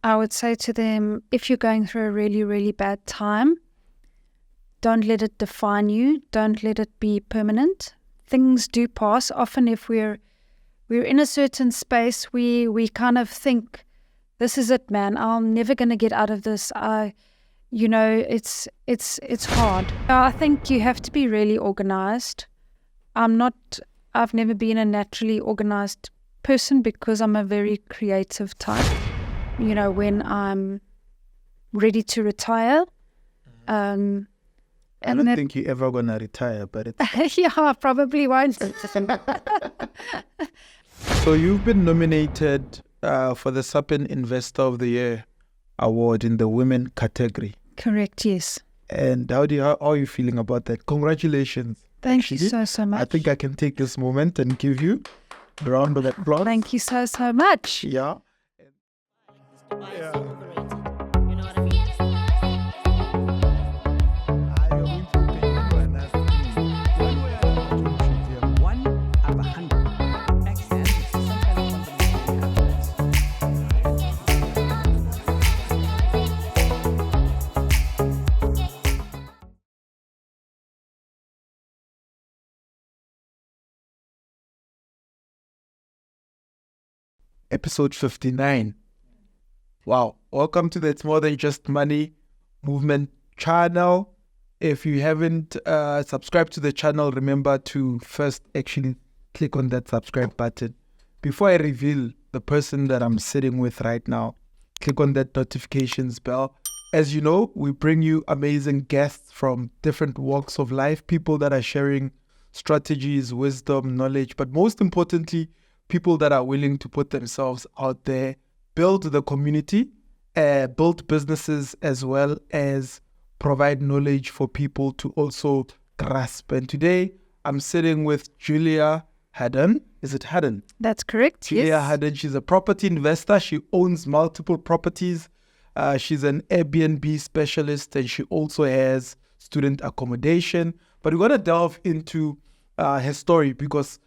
I would say to them, if you're going through a really, really bad time, don't let it define you. Don't let it be permanent. Things do pass. Often if we're in a certain space, we kind of think, this is it, man. I'm never going to get out of this. It's hard. I think you have to be really organized. I've never been a naturally organized person because I'm a very creative type. When I'm ready to retire. I don't think you're ever going to retire, but it's... Yeah, I probably won't. So you've been nominated for the SAPIN Investor of the Year award in the women category. Correct, yes. And how are you feeling about that? Congratulations. Thank you so much. I think I can take this moment and give you a round of applause. Thank you so much. Yeah. Episode 59. Wow. Welcome to the It's More Than Just Money Movement channel. If you haven't subscribed to the channel, remember to first actually click on that subscribe button. Before I reveal the person that I'm sitting with right now, click on that notifications bell. As you know, we bring you amazing guests from different walks of life, people that are sharing strategies, wisdom, knowledge, but most importantly, people that are willing to put themselves out there, build the community, build businesses, as well as provide knowledge for people to also grasp. And today, I'm sitting with Julia Haddon. Is it Haddon? That's correct, Julia yes. Haddon, she's a property investor. She owns multiple properties. She's an AirBnB specialist, and she also has student accommodation. But we're going to delve into her story because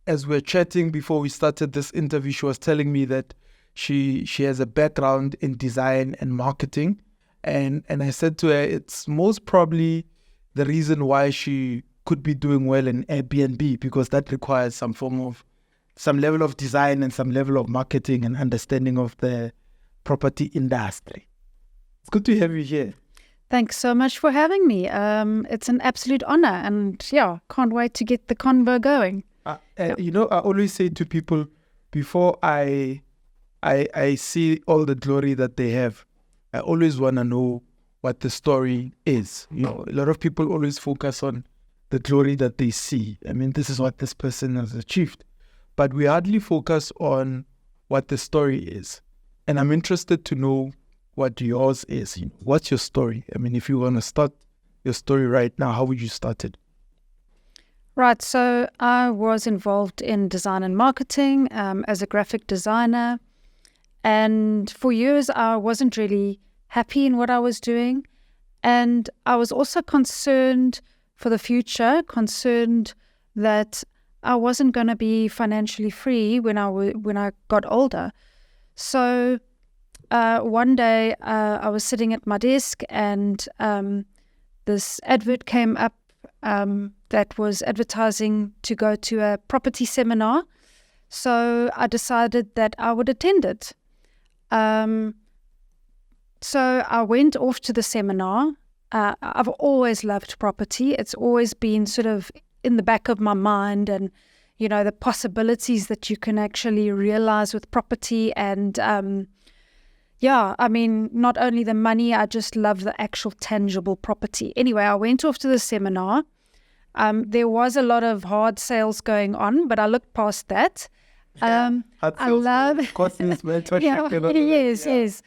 as we're chatting before we started this interview, she was telling me that she has a background in design and marketing. And I said to her, it's most probably the reason why she could be doing well in Airbnb, because that requires some level of design and some level of marketing and understanding of the property industry. It's good to have you here. Thanks so much for having me. It's an absolute honor, and can't wait to get the convo going. I always say to people, before I see all the glory that they have, I always want to know what the story is. A lot of people always focus on the glory that they see. I mean, this is what this person has achieved. But we hardly focus on what the story is. And I'm interested to know what yours is. What's your story? I mean, if you want to start your story right now, how would you start it? Right, so I was involved in design and marketing as a graphic designer. And for years, I wasn't really happy in what I was doing. And I was also concerned for the future, concerned that I wasn't going to be financially free when I got older. So one day I was sitting at my desk and this advert came up that was advertising to go to a property seminar. So I decided that I would attend it. So I went off to the seminar. I've always loved property. It's always been sort of in the back of my mind, and the possibilities that you can actually realize with property. And I mean, not only the money, I just love the actual tangible property. Anyway, I went off to the seminar. There was a lot of hard sales going on, but I looked past that. I love mentorship. Yes.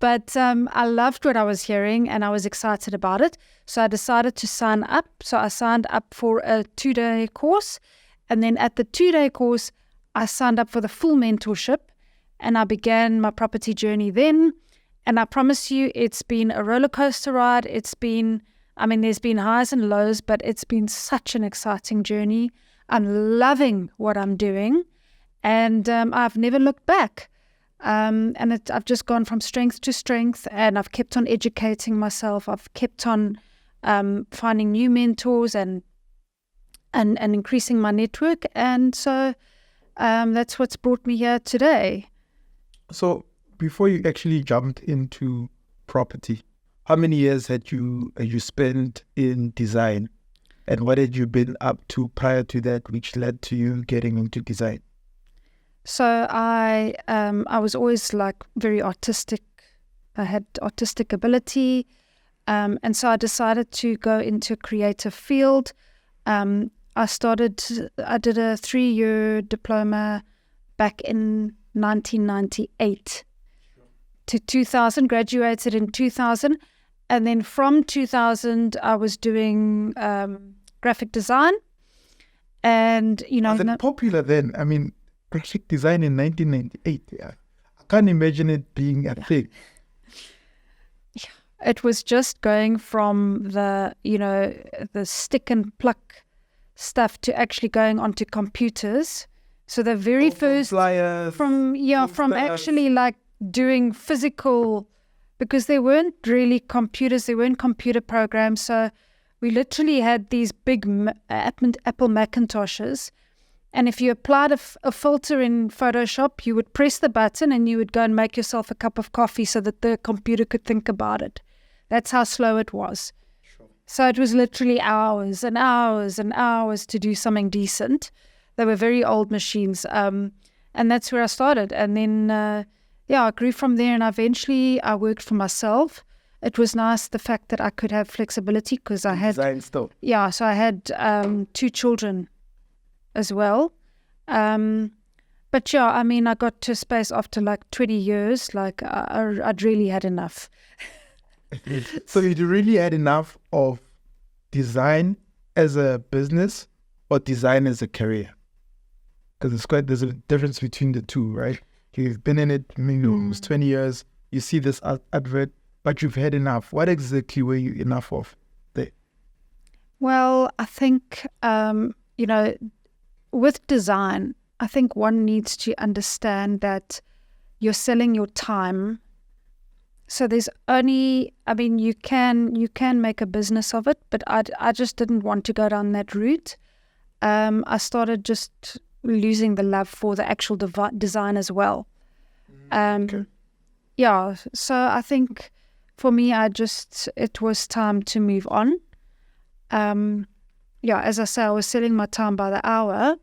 But I loved what I was hearing, and I was excited about it. So I decided to sign up. So I signed up for a 2-day course, and then at the 2-day course, I signed up for the full mentorship, and I began my property journey then. And I promise you, it's been a roller coaster ride. There's been highs and lows, but it's been such an exciting journey. I'm loving what I'm doing. And I've never looked back. I've just gone from strength to strength, and I've kept on educating myself. I've kept on finding new mentors and increasing my network. And so that's what's brought me here today. So before you actually jumped into property, how many years had you spent in design? And what had you been up to prior to that, which led to you getting into design? So I was always like very artistic. I had artistic ability, and so I decided to go into a creative field. I did a 3-year diploma back in 1998 to 2000, graduated in 2000. And then from 2000, I was doing graphic design. And, Was it popular then? I mean, graphic design in 1998. Yeah. I can't imagine it being a thing. It was just going from the stick and pluck stuff to actually going onto computers. So the very first flyers, from actually like doing physical, because there weren't really computers, there weren't computer programs. So we literally had these big Apple Macintoshes. And if you applied a filter in Photoshop, you would press the button and you would go and make yourself a cup of coffee so that the computer could think about it. That's how slow it was. Sure. So it was literally hours and hours and hours to do something decent. They were very old machines. And that's where I started. And then, I grew from there, and eventually I worked for myself. It was nice, the fact that I could have flexibility, because I had... Design still. Yeah, so I had 2 children as well. But yeah, I mean, I got to a space after like 20 years, like I'd really had enough. So you really had enough of design as a business or design as a career? Because there's a difference between the two, right? You've been in it maybe almost 20 years. You see this advert, but you've had enough. What exactly were you enough of there? Well, I think, with design, I think one needs to understand that you're selling your time. So there's only, I mean, you can make a business of it, but I just didn't want to go down that route. I started just losing the love for the actual design as well. Okay. Yeah, so I think for me, it was time to move on. As I say, I was selling my time by the hour,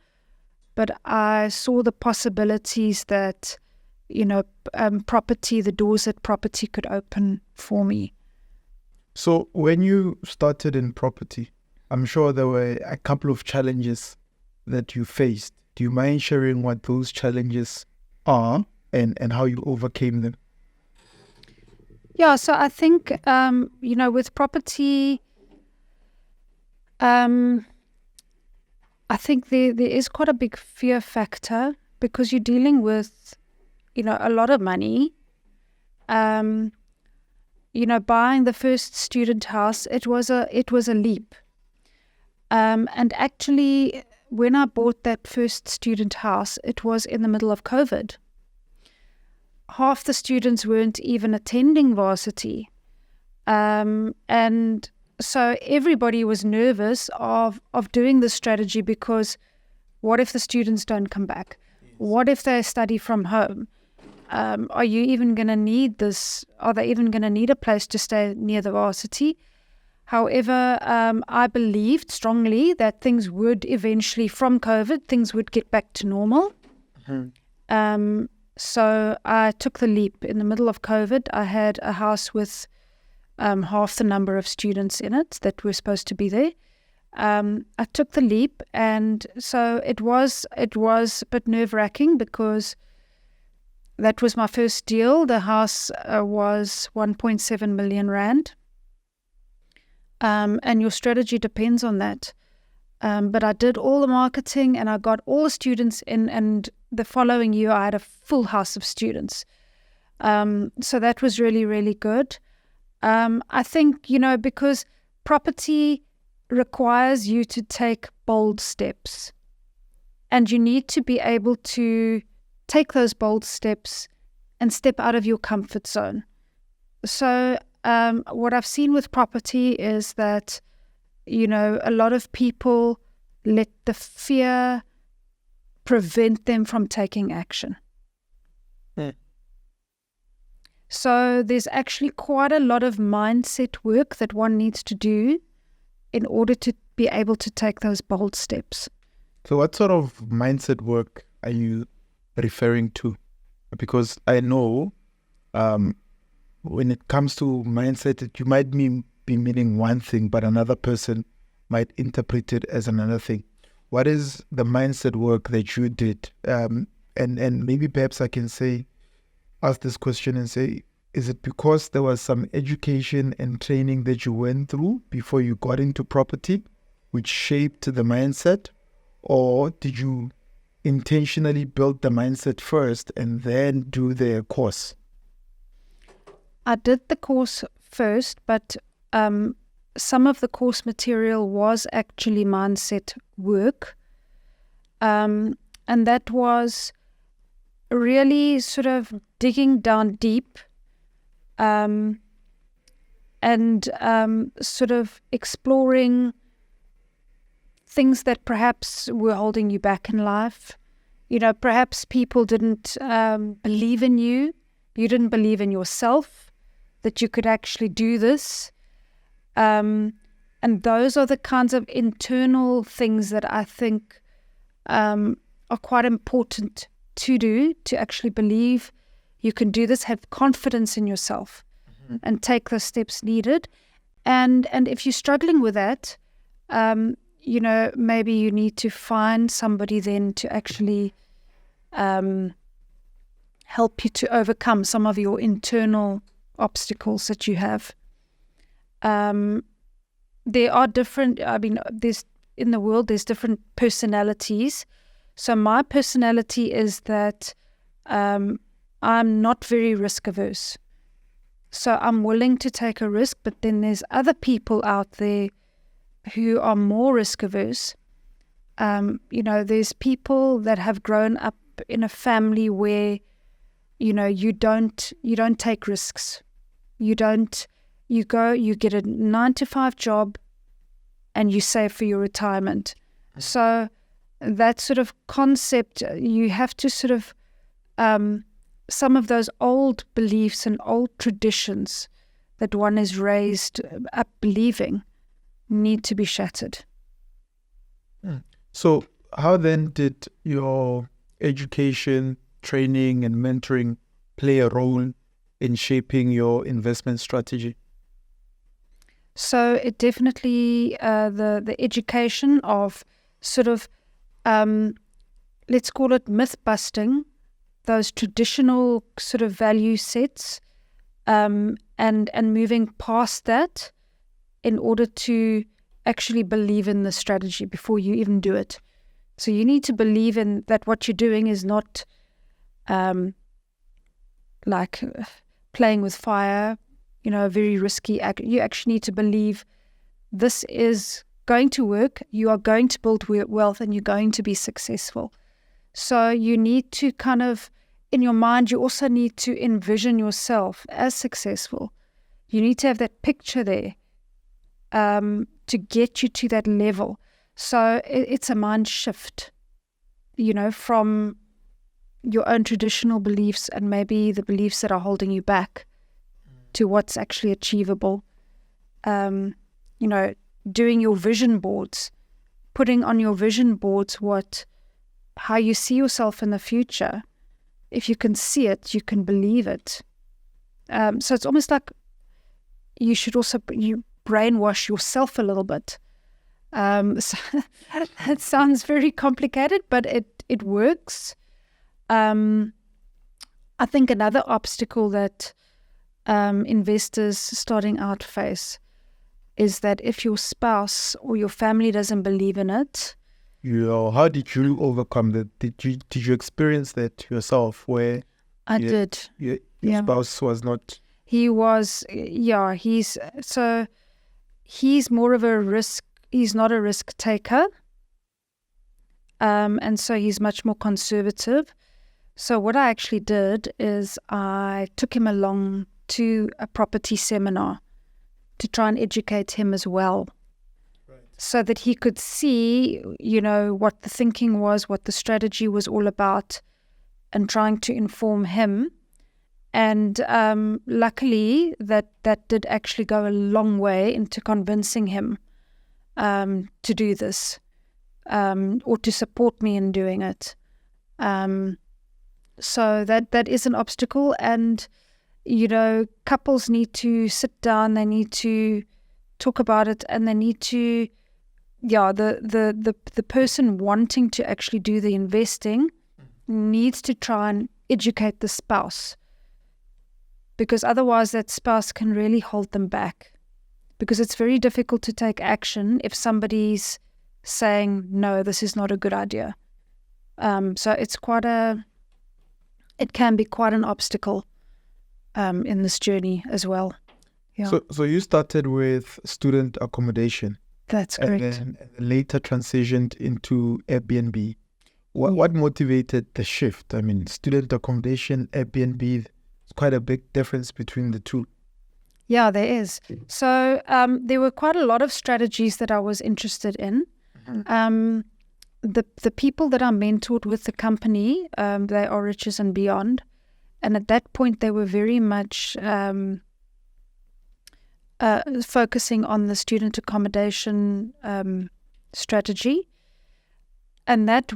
but I saw the possibilities that, property, the doors that property could open for me. So when you started in property, I'm sure there were a couple of challenges that you faced. Do you mind sharing what those challenges are and how you overcame them? Yeah, so I think, with property, I think there is quite a big fear factor, because you're dealing with, a lot of money. Buying the first student house, it was a leap. And actually, when I bought that first student house, it was in the middle of COVID. Half the students weren't even attending varsity. And so everybody was nervous of doing this strategy, because what if the students don't come back? Yes. What if they study from home? Are you even going to need this? Are they even going to need a place to stay near the varsity? However, I believed strongly that things would eventually, from COVID, things would get back to normal. Mm-hmm. So I took the leap. In the middle of COVID, I had a house with half the number of students in it that were supposed to be there. I took the leap, and so it was a bit nerve-wracking, because that was my first deal. The house was 1.7 million rand. And your strategy depends on that. But I did all the marketing, and I got all the students in, and the following year I had a full house of students. So that was really, really good. I think, because property requires you to take bold steps, and you need to be able to take those bold steps and step out of your comfort zone. So what I've seen with property is that, a lot of people let the fear prevent them from taking action. So there's actually quite a lot of mindset work that one needs to do in order to be able to take those bold steps. So what sort of mindset work are you referring to? Because I know when it comes to mindset, you might be meaning one thing, but another person might interpret it as another thing. What is the mindset work that you did? And maybe perhaps I can ask this question and say, is it because there was some education and training that you went through before you got into property, which shaped the mindset? Or did you intentionally build the mindset first and then do the course? I did the course first, but some of the course material was actually mindset work. And that was really sort of digging down deep and sort of exploring things that perhaps were holding you back in life. Perhaps people didn't believe in you. You didn't believe in yourself, that you could actually do this. And those are the kinds of internal things that I think are quite important to do, to actually believe you can do this, have confidence in yourself, and take the steps needed. And if you're struggling with that, maybe you need to find somebody then to actually help you to overcome some of your internal obstacles that you have. There are different, in the world, there's different personalities. So my personality is that I'm not very risk averse. So I'm willing to take a risk, but then there's other people out there who are more risk averse. There's people that have grown up in a family where, you don't take risks. You get a 9-to-5 job and you save for your retirement. So that sort of concept, you have to sort of, some of those old beliefs and old traditions that one is raised up believing need to be shattered. So how then did your education, training and mentoring play a role in shaping your investment strategy? So it definitely, the education of sort of, let's call it myth busting, those traditional sort of value sets, and moving past that in order to actually believe in the strategy before you even do it. So you need to believe in that what you're doing is not like playing with fire, very risky act. You actually need to believe this is going to work, you are going to build wealth, and you're going to be successful. So you need to kind of, in your mind, you also need to envision yourself as successful. You need to have that picture there to get you to that level. So it's a mind shift, from your own traditional beliefs and maybe the beliefs that are holding you back to what's actually achievable. Doing your vision boards, putting on your vision boards how you see yourself in the future. If you can see it, you can believe it. So it's almost like you should also brainwash yourself a little bit. So it sounds very complicated, but it works. I think another obstacle that investors starting out face is that if your spouse or your family doesn't believe in it. How did you overcome that? Did you experience that yourself where I did. Your spouse was not? He was, he's more of a risk, he's not a risk taker. And so he's much more conservative. So what I actually did is I took him along to a property seminar to try and educate him as well, so that he could see, what the thinking was, what the strategy was all about, and trying to inform him. And luckily, that did actually go a long way into convincing him to do this, or to support me in doing it. So that is an obstacle. And, couples need to sit down, they need to talk about it, and they need to, the person wanting to actually do the investing needs to try and educate the spouse, because otherwise that spouse can really hold them back, because it's very difficult to take action if somebody's saying, no, this is not a good idea. So it can be quite an obstacle in this journey as well. Yeah. So you started with student accommodation. That's correct. And then later transitioned into Airbnb. What motivated the shift? I mean, student accommodation, Airbnb, it's quite a big difference between the two. Yeah, there is. So there were quite a lot of strategies that I was interested in. The people that I mentored with the company, they are Riches and Beyond. And at that point, they were very much focusing on the student accommodation strategy. And that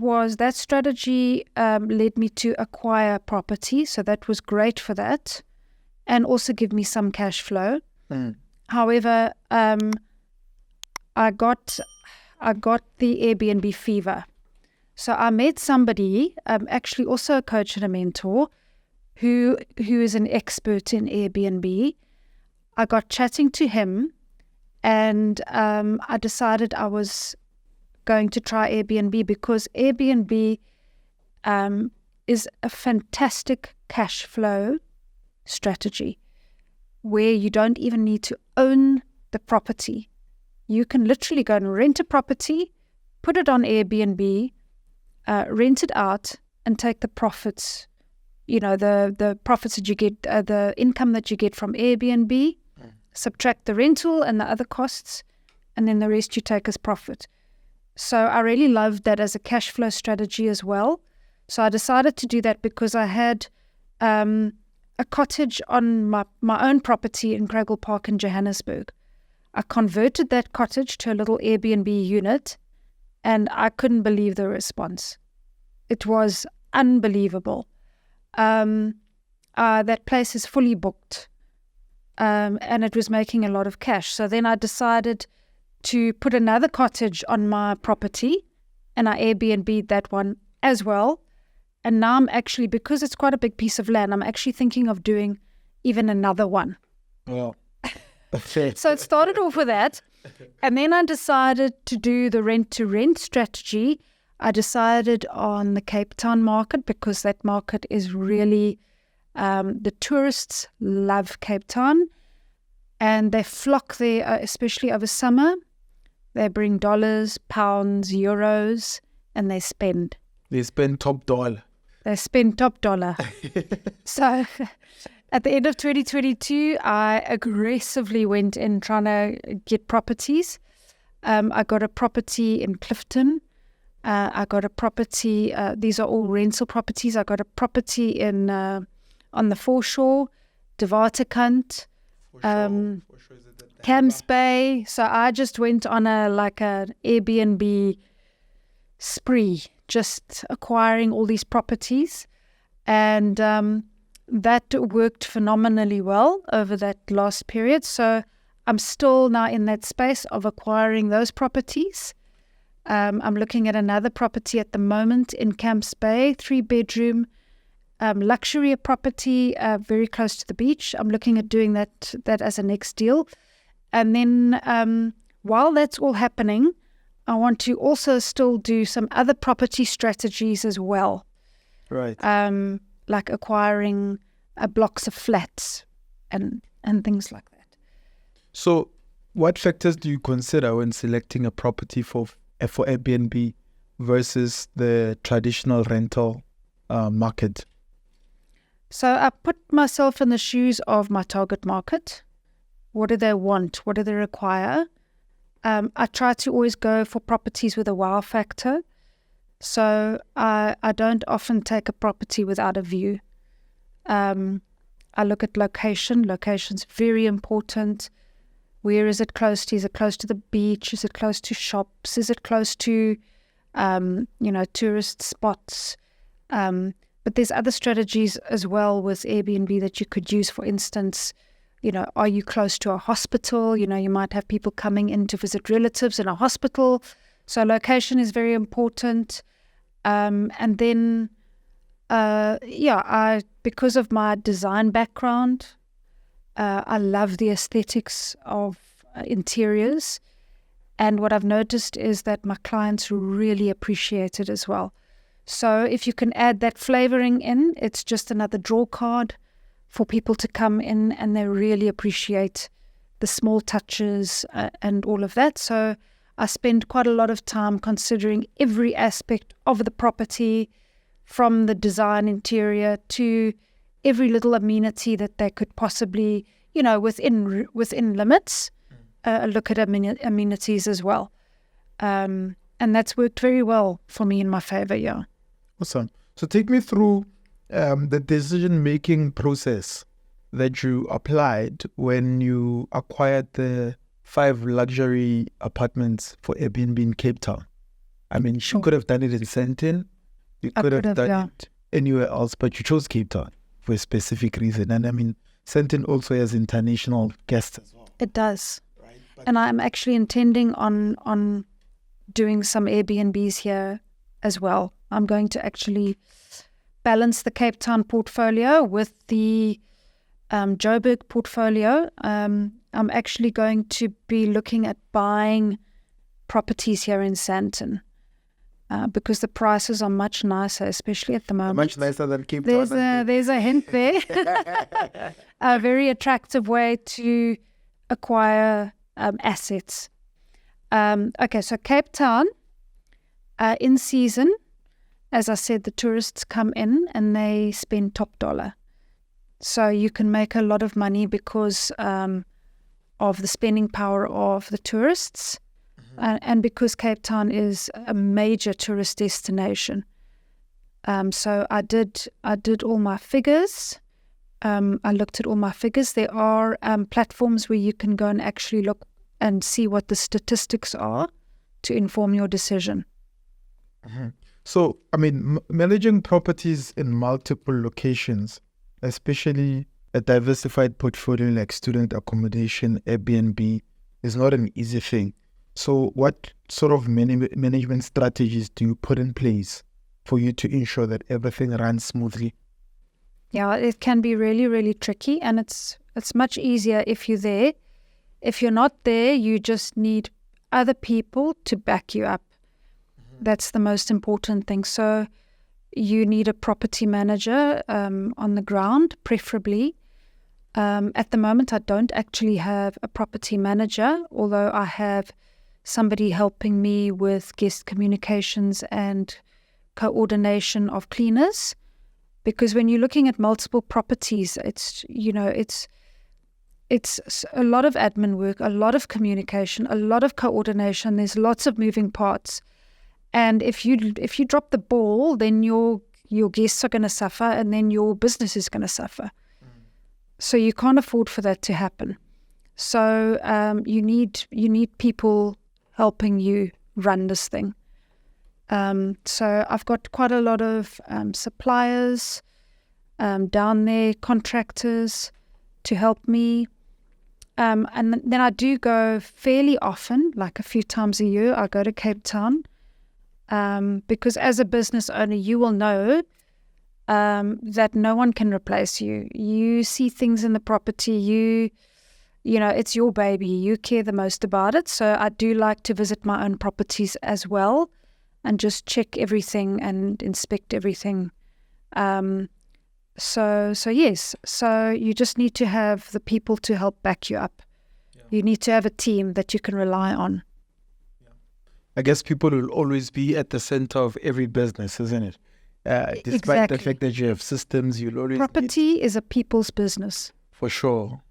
strategy led me to acquire property. So that was great for that, and also give me some cash flow. However, I got the Airbnb fever. So I met somebody, actually also a coach and a mentor, who is an expert in Airbnb. I got chatting to him, and I decided I was going to try Airbnb, because Airbnb is a fantastic cash flow strategy where you don't even need to own the property. You can literally go and rent a property, put it on Airbnb, rent it out, and take the profits, the profits that you get, the income that you get from Airbnb, subtract the rental and the other costs, and then the rest you take as profit. So I really loved that as a cash flow strategy as well. So I decided to do that because I had a cottage on my own property in Craigle Park in Johannesburg. I converted that cottage to a little Airbnb unit, and I couldn't believe the response. It was unbelievable. That place is fully booked, and it was making a lot of cash. So then I decided to put another cottage on my property, and I Airbnb'd that one as well. And now I'm actually, because it's quite a big piece of land, I'm actually thinking of doing even another one. Wow. So it started off with that. And then I decided to do the rent-to-rent strategy. I decided on the Cape Town market, because that market is really, the tourists love Cape Town. And they flock there, especially over summer. They bring dollars, pounds, euros, and they spend. They spend top dollar. They spend top dollar. So at the end of 2022, I aggressively went in trying to get properties. I got a property in Clifton. I got a property, these are all rental properties. I got a property in on the foreshore, De Waterkant, Camps Bay. So I just went on an Airbnb spree, just acquiring all these properties. And that worked phenomenally well over that last period. So I'm still now in that space of acquiring those properties. I'm looking at another property at the moment in Camps Bay, 3-bedroom luxury property, very close to the beach. I'm looking at doing that as a next deal. And then while that's all happening, I want to also still do some other property strategies as well. Right. Like acquiring blocks of flats and things like that. So what factors do you consider when selecting a property for Airbnb versus the traditional rental market? So I put myself in the shoes of my target market. What do they want? What do they require? I try to always go for properties with a wow factor. So I don't often take a property without a view. I look at location. Location's very important. Where is it close to? Is it close to the beach? Is it close to shops? Is it close to, tourist spots? But there's other strategies as well with Airbnb that you could use. For instance, are you close to a hospital? You might have people coming in to visit relatives in a hospital. So location is very important. And then, because of my design background, I love the aesthetics of interiors. And what I've noticed is that my clients really appreciate it as well. So if you can add that flavoring in, it's just another draw card for people to come in, and they really appreciate the small touches and all of that. So I spend quite a lot of time considering every aspect of the property, from the design interior to every little amenity that they could possibly, within limits, look at amenities as well. And that's worked very well for me in my favor, yeah. Awesome. So take me through the decision-making process that you applied when you acquired the 5 luxury apartments for Airbnb in Cape Town. I mean, Sure. you could have done it in Sandton. You could have done it anywhere else, but you chose Cape Town for a specific reason. And I mean, Sandton also has international guests as well. It does. Right? And I'm actually intending on doing some Airbnbs here as well. I'm going to actually balance the Cape Town portfolio with the Joburg portfolio. I'm actually going to be looking at buying properties here in Sandton because the prices are much nicer, especially at the moment. Much nicer than Cape Town. There's a hint there. A very attractive way to acquire assets. Okay, so Cape Town, in season, as I said, the tourists come in and they spend top dollar. So you can make a lot of money because of the spending power of the tourists, and because Cape Town is a major tourist destination. So I did all my figures. I looked at all my figures. There are platforms where you can go and actually look and see what the statistics are to inform your decision. So, I mean, managing properties in multiple locations, especially a diversified portfolio like student accommodation, Airbnb, is not an easy thing. So what sort of management strategies do you put in place for you to ensure that everything runs smoothly? Yeah, it can be really, really tricky, and it's much easier if you're there. If you're not there, you just need other people to back you up. That's the most important thing. So you need a property manager on the ground, preferably. At the moment, I don't actually have a property manager, although I have somebody helping me with guest communications and coordination of cleaners. Because when you're looking at multiple properties, it's a lot of admin work, a lot of communication, a lot of coordination. There's lots of moving parts. And if you drop the ball, then your guests are going to suffer, and then your business is going to suffer. So you can't afford for that to happen. So you need people helping you run this thing. So I've got quite a lot of suppliers down there, contractors to help me. And then I do go fairly often, like a few times a year. I go to Cape Town. Because as a business owner, you will know that no one can replace you. You see things in the property, it's your baby. You care the most about it. So I do like to visit my own properties as well and just check everything and inspect everything. So yes. So you just need to have the people to help back you up. Yeah. You need to have a team that you can rely on. I guess people will always be at the center of every business, isn't it? Despite the Exactly. fact that you have systems, you'll always need. Property is a people's business. For sure.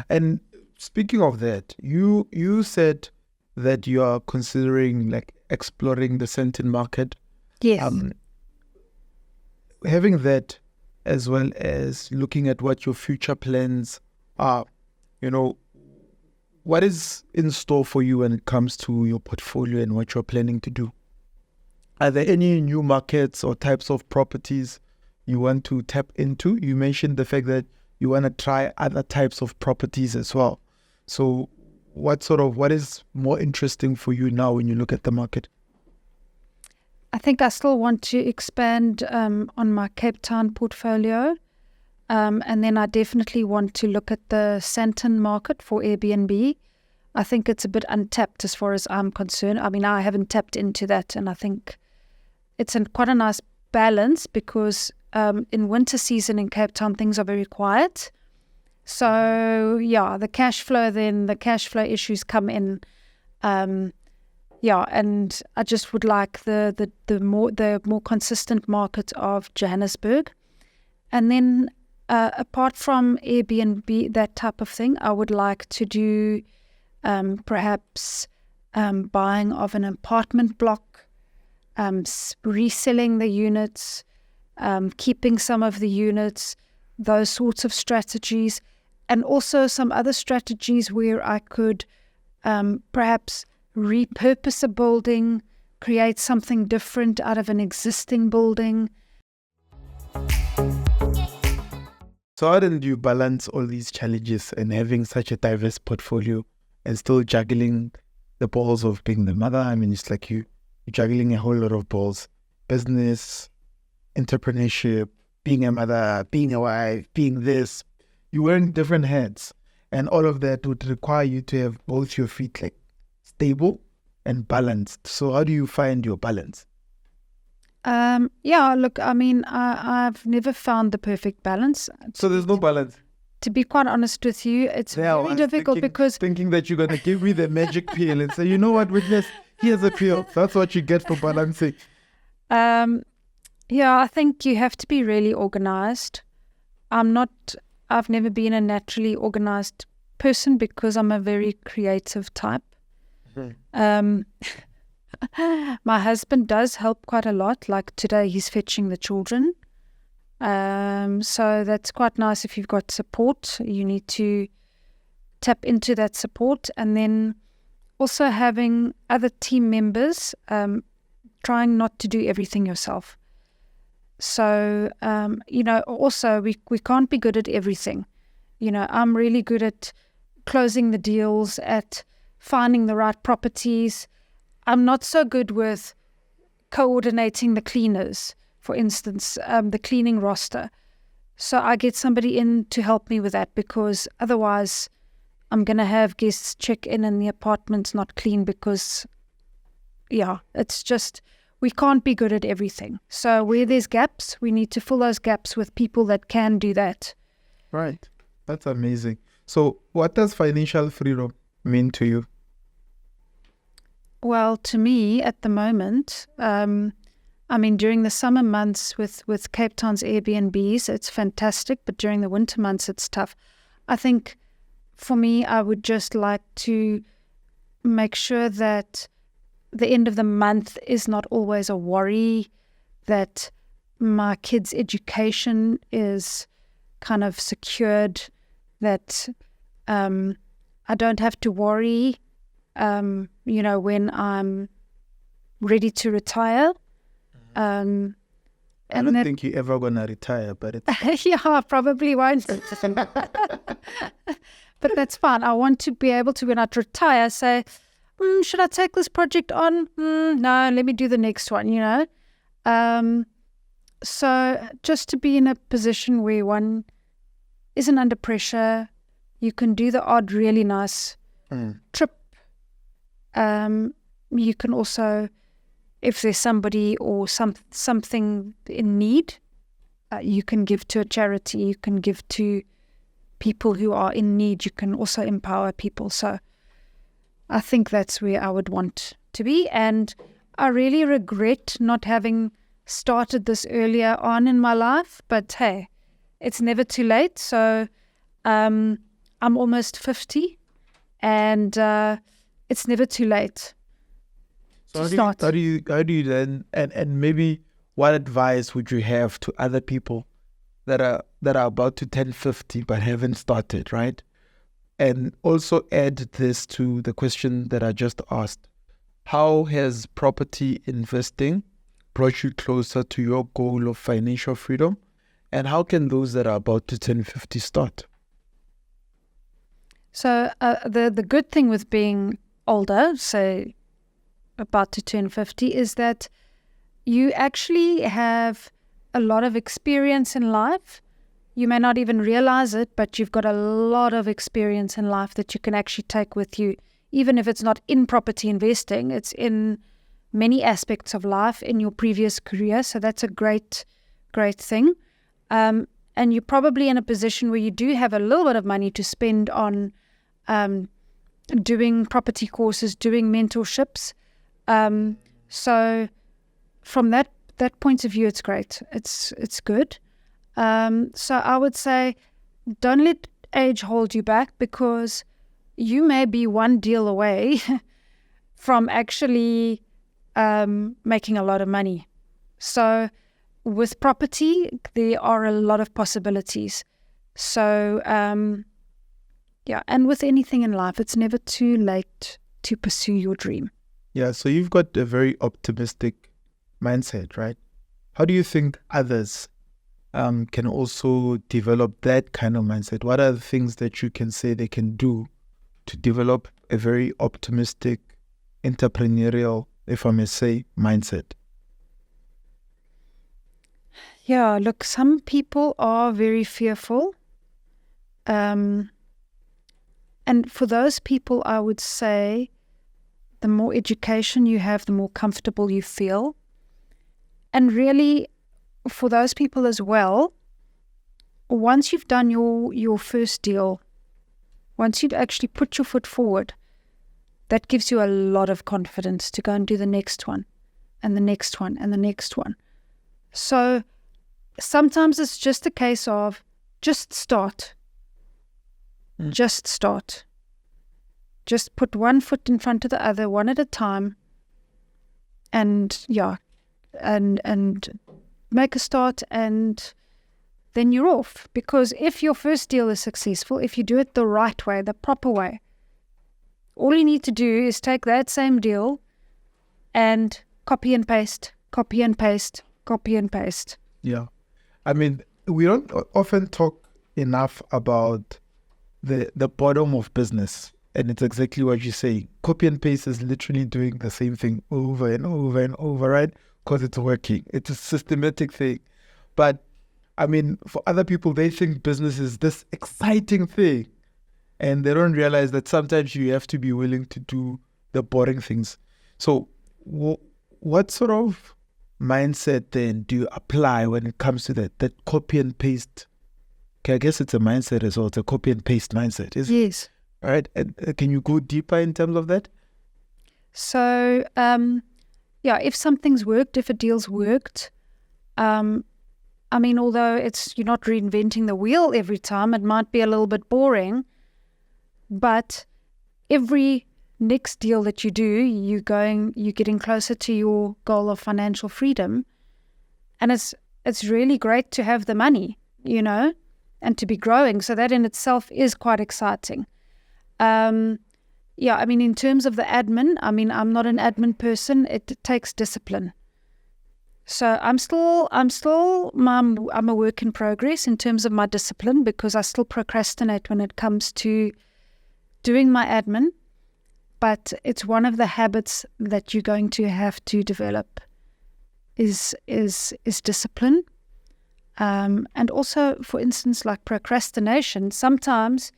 And speaking of that, you said that you are considering like exploring the Sandton market. Yes. Having that, as well as looking at what your future plans are, what is in store for you when it comes to your portfolio and what you're planning to do? Are there any new markets or types of properties you want to tap into? You mentioned the fact that you want to try other types of properties as well. So what is more interesting for you now when you look at the market? I think I still want to expand on my Cape Town portfolio. And then I definitely want to look at the Sandton market for Airbnb. I think it's a bit untapped as far as I'm concerned. I mean, I haven't tapped into that, and I think it's quite a nice balance because in winter season in Cape Town, things are very quiet. So, the cash flow issues come in. And I just would like the more consistent market of Johannesburg. And then apart from Airbnb, that type of thing, I would like to do perhaps buying of an apartment block, reselling the units, keeping some of the units, those sorts of strategies, and also some other strategies where I could perhaps repurpose a building, create something different out of an existing building. So how do you balance all these challenges and having such a diverse portfolio and still juggling the balls of being the mother? I mean, it's like you're juggling a whole lot of balls: business, entrepreneurship, being a mother, being a wife, being this. You're wearing different hats, and all of that would require you to have both your feet like stable and balanced. So how do you find your balance? Look, I mean, I've never found the perfect balance. So there's no balance? To be quite honest with you, it's very difficult because... Thinking that you're going to give me the magic pill and say, you know what, witness, here's a pill. That's what you get for balancing. I think you have to be really organized. I've never been a naturally organized person because I'm a very creative type. My husband does help quite a lot. Like today, he's fetching the children. So that's quite nice if you've got support. You need to tap into that support. And then also having other team members, trying not to do everything yourself. So, also we can't be good at everything. I'm really good at closing the deals, at finding the right properties. I'm not so good with coordinating the cleaners, for instance, the cleaning roster. So I get somebody in to help me with that because otherwise I'm going to have guests check in and the apartment's not clean because, it's just... we can't be good at everything. So where there's gaps, we need to fill those gaps with people that can do that. Right. That's amazing. So what does financial freedom mean to you? Well, to me, at the moment, during the summer months with Cape Town's Airbnbs, it's fantastic. But during the winter months, it's tough. I think for me, I would just like to make sure that the end of the month is not always a worry, that my kids' education is kind of secured, that I don't have to worry, when I'm ready to retire. I don't think you're ever going to retire, but it's... Yeah, I probably won't. But that's fine. I want to be able to, when I retire, say, should I take this project on? No, let me do the next one, So just to be in a position where one isn't under pressure, you can do the odd really nice trip. You can also, if there's somebody or something in need, you can give to a charity, you can give to people who are in need, you can also empower people. So I think that's where I would want to be. And I really regret not having started this earlier on in my life, but hey, it's never too late. So I'm almost 50, and it's never too late to start. How do you then, and maybe what advice would you have to other people that are about to turn 50 but haven't started, right? And also add this to the question that I just asked. How has property investing brought you closer to your goal of financial freedom? And how can those that are about to turn 50 start? So the good thing with being older, say about to turn 50, is that you actually have a lot of experience in life. You may not even realize it, but you've got a lot of experience in life that you can actually take with you, even if it's not in property investing. It's in many aspects of life in your previous career. So that's a great thing. And you're probably in a position where you do have a little bit of money to spend on doing property courses, doing mentorships. So from that point of view, it's great. It's good. So I would say don't let age hold you back, because you may be one deal away from actually making a lot of money. So with property, there are a lot of possibilities. So yeah, and with anything in life, it's never too late to pursue your dream. Yeah, so you've got a very optimistic mindset, right? How do you think others can also develop that kind of mindset? What are the things that you can say they can do to develop a very optimistic, entrepreneurial, if I may say, mindset? Yeah, look, some people are very fearful. And for those people, I would say the more education you have, the more comfortable you feel. And really, for those people as well, once you've done your first deal, once you've actually put your foot forward, that gives you a lot of confidence to go and do the next one, and the next one, and the next one. So sometimes it's just a case of just start. Just start. Just put one foot in front of the other, one at a time, and and make a start, and then you're off. Because if your first deal is successful, if you do it the right way, the proper way, all you need to do is take that same deal and copy and paste, copy and paste, copy and paste. Yeah. I mean, we don't often talk enough about the bottom of business. And it's exactly what you say. Copy and paste is literally doing the same thing over and over and over, right? Because it's working. It's a systematic thing. But I mean, for other people, they think business is this exciting thing. And they don't realize that sometimes you have to be willing to do the boring things. So what sort of mindset then do you apply when it comes to that copy and paste? Okay, I guess it's a mindset as well. It's a copy and paste mindset, is it? Yes. All right. And can you go deeper in terms of that? So, yeah, if something's worked, if a deal's worked, I mean, although you're not reinventing the wheel every time, it might be a little bit boring, but every next deal that you do, you're getting closer to your goal of financial freedom. And it's really great to have the money, and to be growing. So that in itself is quite exciting. Yeah, I mean, in terms of the admin, I'm not an admin person. It takes discipline. So I'm a work in progress in terms of my discipline, because I still procrastinate when it comes to doing my admin. But it's one of the habits that you're going to have to develop is discipline. And also, for instance, like procrastination, sometimes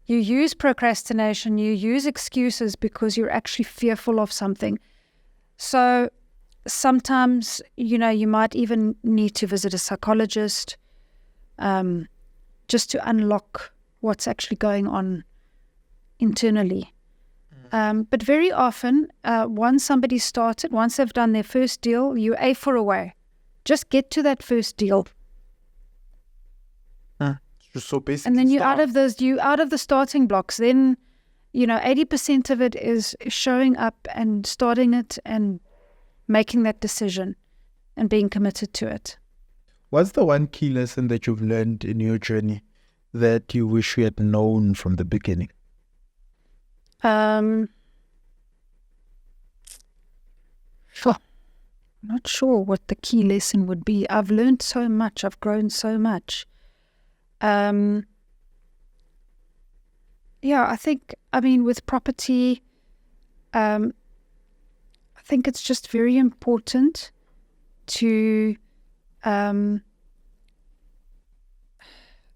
you use procrastination, you use excuses because you're actually fearful of something. So sometimes, you might even need to visit a psychologist just to unlock what's actually going on internally. But very often, once somebody's started, once they've done their first deal, you're A for away. Just get to that first deal. So basically, and then you're out of the starting blocks. Then, 80% of it is showing up and starting it and making that decision and being committed to it. What's the one key lesson that you've learned in your journey that you wish you had known from the beginning? Not sure what the key lesson would be. I've learned so much. I've grown so much. I think, with property, I think it's just very important to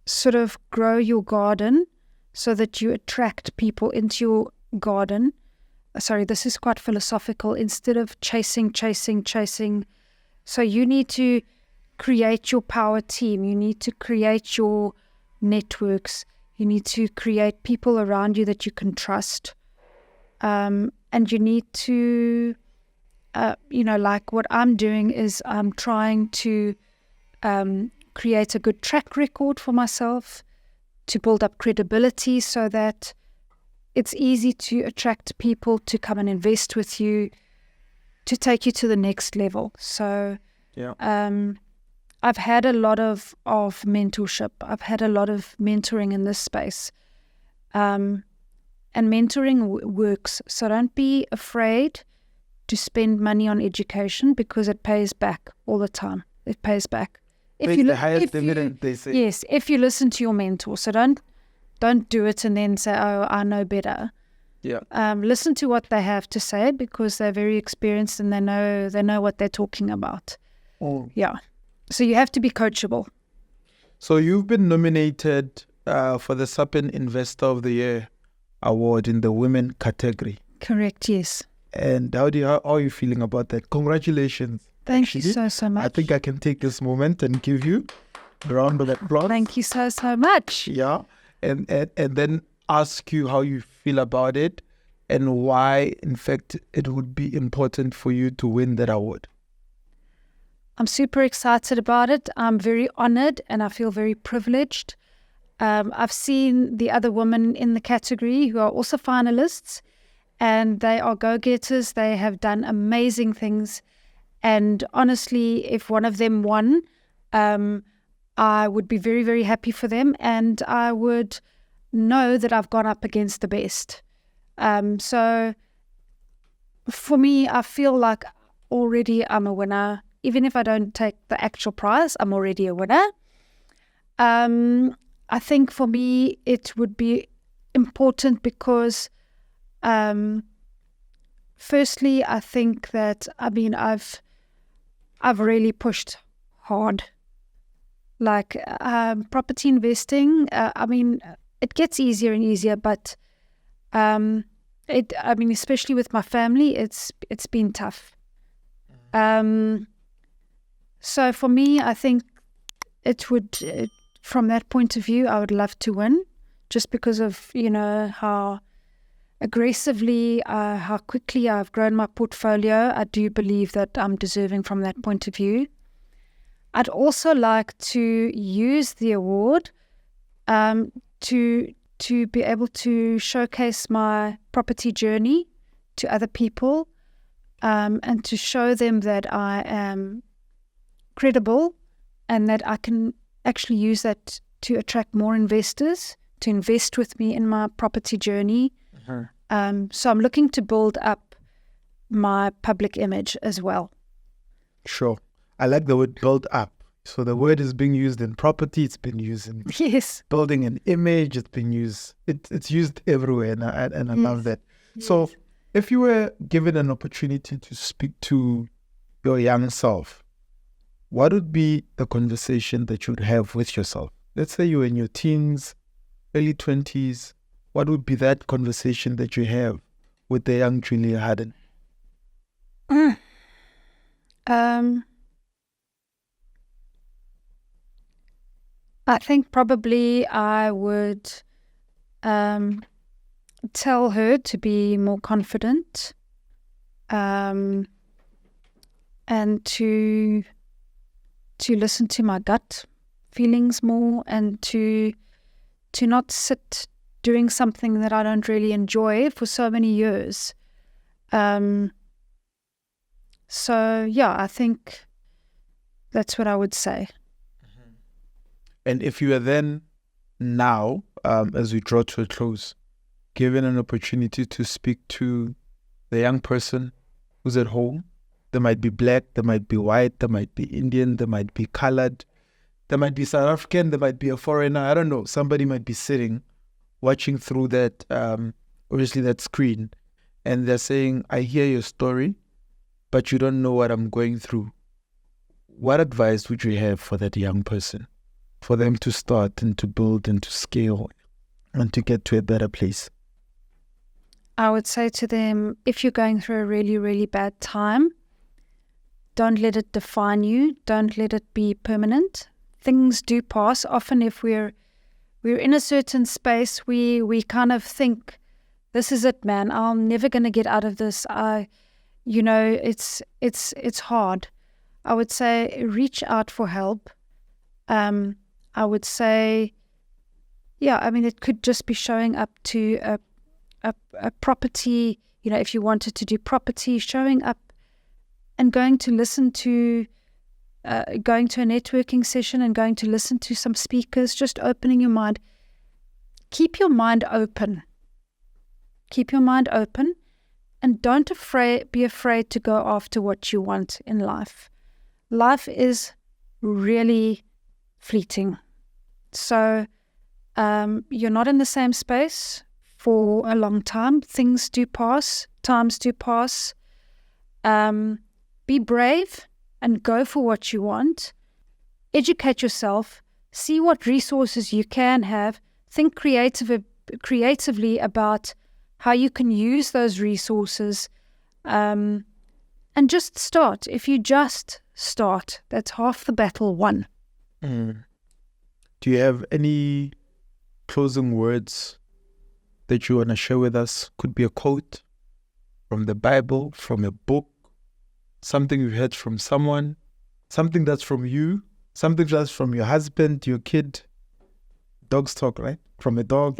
sort of grow your garden so that you attract people into your garden. Sorry, this is quite philosophical. Instead of chasing. So you need to create your power team. You need to create your networks. You need to create people around you that you can trust. And you need to, like what I'm doing is I'm trying to create a good track record for myself, to build up credibility so that it's easy to attract people to come and invest with you, to take you to the next level. So I've had a lot of mentorship. I've had a lot of mentoring in this space. And mentoring works. So don't be afraid to spend money on education because it pays back all the time. It pays back. The highest dividend, they say. Yes, if you listen to your mentor. So don't do it and then say, oh, I know better. Yeah. Listen to what they have to say because they're very experienced and they know what they're talking about. Oh. Yeah. So you have to be coachable. So you've been nominated for the SAPIN Investor of the Year award in the women category. Correct, yes. And how are you feeling about that? Congratulations. Thank you so much. I think I can take this moment and give you a round of applause. Thank you so much. Yeah. And then ask you how you feel about it and why, in fact, it would be important for you to win that award. I'm super excited about it. I'm very honored and I feel very privileged. I've seen the other women in the category who are also finalists, and they are go-getters. They have done amazing things. And honestly, if one of them won, I would be very, very happy for them. And I would know that I've gone up against the best. So for me, I feel like already I'm a winner. Even if I don't take the actual prize, I'm already a winner. I think for me, it would be important because, firstly, I think that, I've really pushed hard. Like, property investing, it gets easier and easier, but, especially with my family, it's been tough. So for me, I think from that point of view, I would love to win just because of, how aggressively, how quickly I've grown my portfolio. I do believe that I'm deserving from that point of view. I'd also like to use the award to be able to showcase my property journey to other people and to show them that I am credible and that I can actually use that to attract more investors to invest with me in my property journey. So I'm looking to build up my public image as well. Sure. I like the word build up. So the word is being used in property, it's been used in building an image, it's been used, it's used everywhere, and I love that. Yes. So if you were given an opportunity to speak to your young self, what would be the conversation that you would have with yourself? Let's say you were in your teens, early 20s. What would be that conversation that you have with the young Julia Haddon? I think probably I would tell her to be more confident, and to listen to my gut feelings more, and to not sit doing something that I don't really enjoy for so many years. So yeah, I think that's what I would say. And if you are then now, as we draw to a close, given an opportunity to speak to the young person who's at home, they might be black, they might be white, they might be Indian, they might be colored, they might be South African, they might be a foreigner, I don't know. Somebody might be sitting, watching through that, obviously that screen, and they're saying, I hear your story, but you don't know what I'm going through. What advice would you have for that young person, for them to start and to build and to scale and to get to a better place? I would say to them, if you're going through a really, really bad time, don't let it define you. Don't let it be permanent. Things do pass. Often if we're in a certain space, we kind of think, this is it, man. I'm never going to get out of this. It's hard. I would say reach out for help. I would say, it could just be showing up to a property, if you wanted to do property, showing up and going to listen to, going to a networking session and going to listen to some speakers, just opening your mind. Keep your mind open. Keep your mind open, and don't be afraid to go after what you want in life. Life is really fleeting. So you're not in the same space for a long time. Things do pass. Times do pass. Be brave and go for what you want. Educate yourself. See what resources you can have. Think creatively about how you can use those resources, and just start. If you just start, that's half the battle won. Do you have any closing words that you want to share with us? Could be a quote from the Bible, from a book, something you heard from someone, something that's from you, something that's from your husband, your kid. Dogs talk, right? From a dog.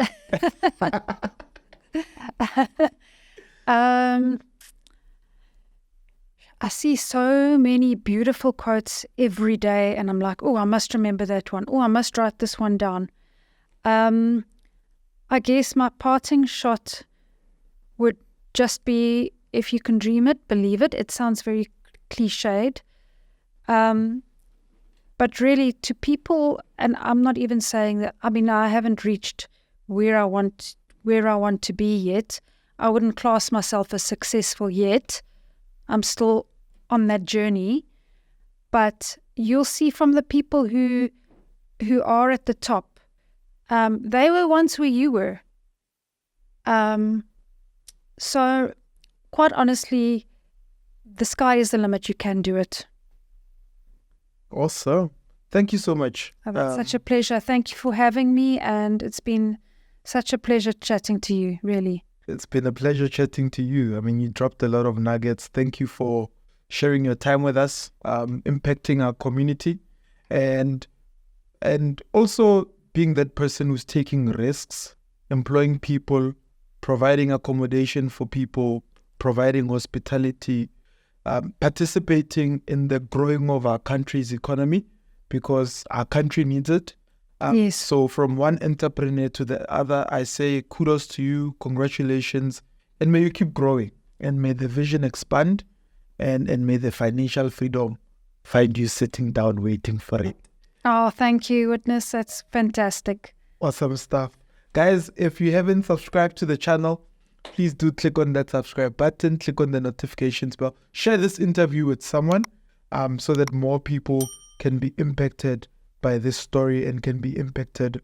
I see so many beautiful quotes every day, and I'm like, oh, I must remember that one. Oh, I must write this one down. I guess my parting shot would just be, if you can dream it, believe it. It sounds very cliched. But really, to people, and I'm not even saying that, I haven't reached where I want to be yet. I wouldn't class myself as successful yet. I'm still on that journey. But you'll see from the people who are at the top, they were once where you were. So quite honestly, the sky is the limit. You can do it. Awesome. Thank you so much. It's such a pleasure. Thank you for having me, and it's been such a pleasure chatting to you, really. It's been a pleasure chatting to you. You dropped a lot of nuggets. Thank you for sharing your time with us, impacting our community, and also being that person who's taking risks, employing people, providing accommodation for people, providing hospitality, participating in the growing of our country's economy, because our country needs it. Yes. So from one entrepreneur to the other, I say kudos to you, congratulations, and may you keep growing, and may the vision expand, and may the financial freedom find you sitting down waiting for it. Oh, thank you, Witness. That's fantastic. Awesome stuff. Guys, if you haven't subscribed to the channel, please do click on that subscribe button, click on the notifications bell, share this interview with someone, so that more people can be impacted by this story and can be impacted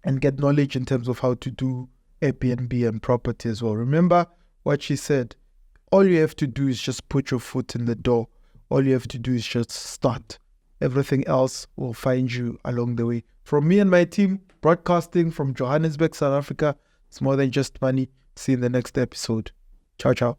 and get knowledge in terms of how to do Airbnb and property as well. Remember what she said. All you have to do is just put your foot in the door. All you have to do is just start. Everything else will find you along the way. From me and my team, broadcasting from Johannesburg, South Africa, It's more than just money. See you in the next episode. Ciao, ciao.